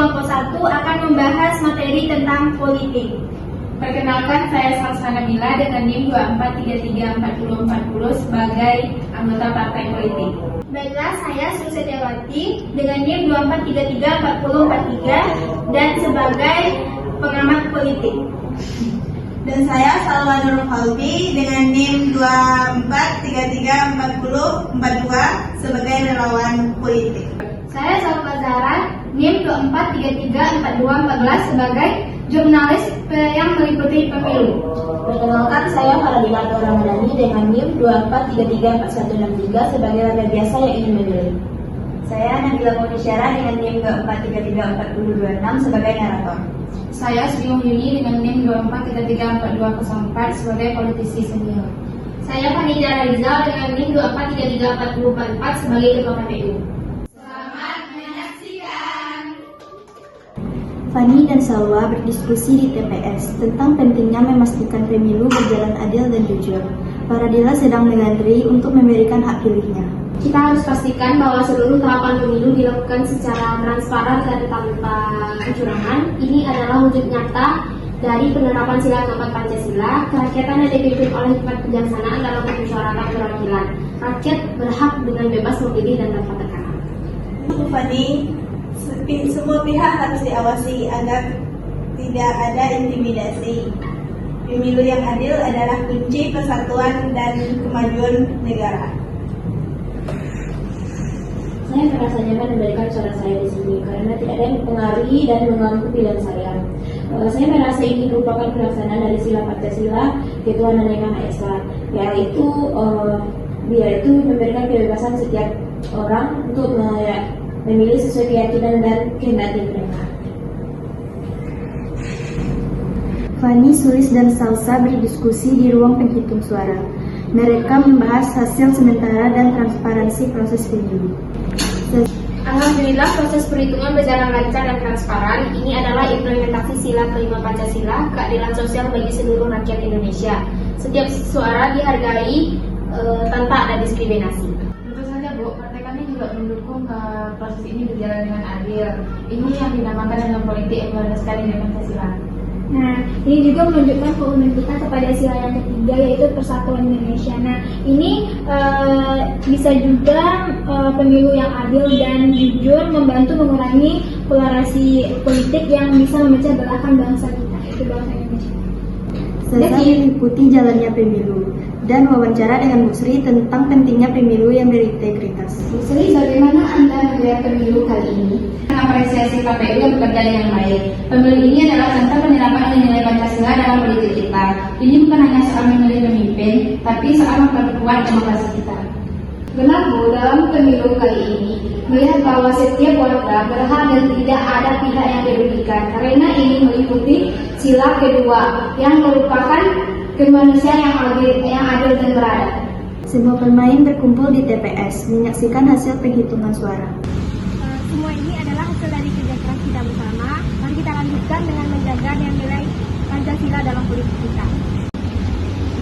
kelompok 1 akan membahas materi tentang politik. Perkenalkan, saya Salsana Mila dengan NIM 24334040 sebagai anggota partai politik. Baiklah, saya Sursetiawati dengan NIM 24334043 dan sebagai pengamat politik. Dan saya Salwa Nurul Falbi dengan NIM 24334042 sebagai relawan politik. Saya Salwa Zahra NIM 24334214 sebagai jurnalis yang meliputi pemilu. Perkenalkan, saya Faradina Ramadhani dengan NIM 24334163 sebagai warga biasa yang ingin memilih. Saya Nabila Monisyara dengan NIM 24334026 sebagai narator. Saya Sri Mulyuni dengan NIM 24334204 sebagai politisi senior. Saya Fanida Rizal dengan NIM 24334044 sebagai ketua KPU. Fani dan Salwa berdiskusi di TPS tentang pentingnya memastikan pemilu berjalan adil dan jujur. Faradila sedang mengantri untuk memberikan hak pilihnya. Kita harus pastikan bahwa seluruh tahapan pemilu dilakukan secara transparan dan tanpa kecurangan. Ini adalah wujud nyata dari penerapan sila keempat Pancasila, kerakyatan yang dipimpin oleh hikmat kebijaksanaan dalam permusyawaratan perwakilan. Rakyat berhak dengan bebas memilih dan tanpa tekanan. Fani, semua pihak harus diawasi agar tidak ada intimidasi. Pemilu yang adil adalah kunci persatuan dan kemajuan negara. Saya merasa nyaman memberikan suara saya di sini karena tidak ada yang mempengaruhi dan mengganggu pilihan saya. Saya merasa ini merupakan pelaksanaan dari sila Pancasila, ketuhanan yang Maha Esa, yaitu memberikan kebebasan setiap orang untuk memilih sesuai keyakinan dan kehendak mereka. Fani, Sulis, dan Salsa berdiskusi di ruang penghitung suara. Mereka membahas hasil sementara dan transparansi proses pemilu. Alhamdulillah, proses perhitungan berjalan lancar dan transparan. Ini adalah implementasi sila kelima Pancasila, keadilan sosial bagi seluruh rakyat Indonesia. Setiap suara dihargai tanpa ada diskriminasi. Tentu saja, Bu, partai kami juga mendukung proses ini berjalan dengan adil. Ini yang dinamakan dengan politik yang berlandaskan dengan Pancasila. Nah, ini juga menunjukkan komitmen kita kepada sila yang ketiga, yaitu persatuan Indonesia. Nah, ini bisa juga pemilu yang adil dan jujur membantu mengurangi polarisasi politik yang bisa memecah belahkan bangsa kita, yaitu bangsa Indonesia. Saya mengikuti jalannya pemilu dan wawancara dengan Bu Sri tentang pentingnya pemilu yang berintegritas. Bu Sri, bagaimana Anda melihat pemilu kali ini? Apresiasi KPU yang bekerja dengan baik. Pemilu ini adalah contoh penerapan nilai Pancasila dalam politik kita. Ini bukan hanya soal memilih pemimpin, tapi soal memperkuat demokrasi kita. Benar, Bu, dalam pemilu kali ini melihat bahwa setiap warga berhak dan tidak ada pihak yang dirugikan, karena ini meliputi sila kedua yang merupakan kemanusiaan yang adil dan beradab. Semua pemain berkumpul di TPS menyaksikan hasil penghitungan suara. Semua ini adalah hasil dari kerja keras kita bersama. Mari kita lanjutkan dengan menjaga nilai Pancasila dalam politik kita.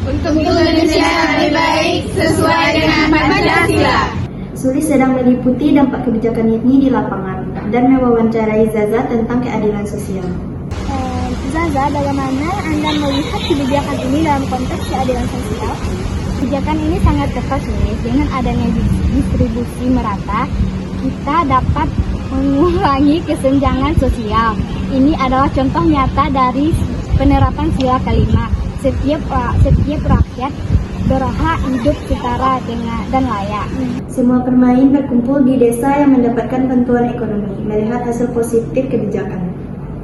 Untuk Indonesia yang lebih baik sesuai dengan Pancasila. Sulis sedang meliputi dampak kebijakan ini di lapangan dan mewawancarai Zaza tentang keadilan sosial. Zaza, bagaimana Anda melihat kebijakan ini dalam konteks keadilan sosial? Kebijakan ini sangat tepat, Sulis. Dengan adanya distribusi merata, kita dapat mengurangi kesenjangan sosial. Ini adalah contoh nyata dari penerapan sila kelima. Setiap rakyat berhak hidup setara dan layak. Semua pemain berkumpul di desa yang mendapatkan bantuan ekonomi, melihat hasil positif kebijakan.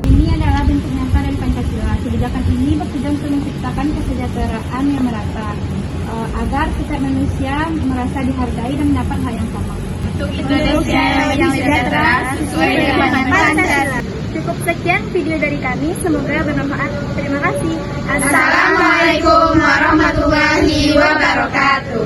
Ini adalah bentuk nyata dari Pancasila. Kebijakan ini bertujuan untuk menciptakan kesejahteraan yang merata, agar setiap manusia merasa dihargai dan mendapat hal yang sama. Untuk Indonesia yang sejahtera sesuai dengan Pancasila. Cukup sekian video dari kami, semoga bermanfaat. Terima kasih. Assalamualaikum warahmatullahi wabarakatuh.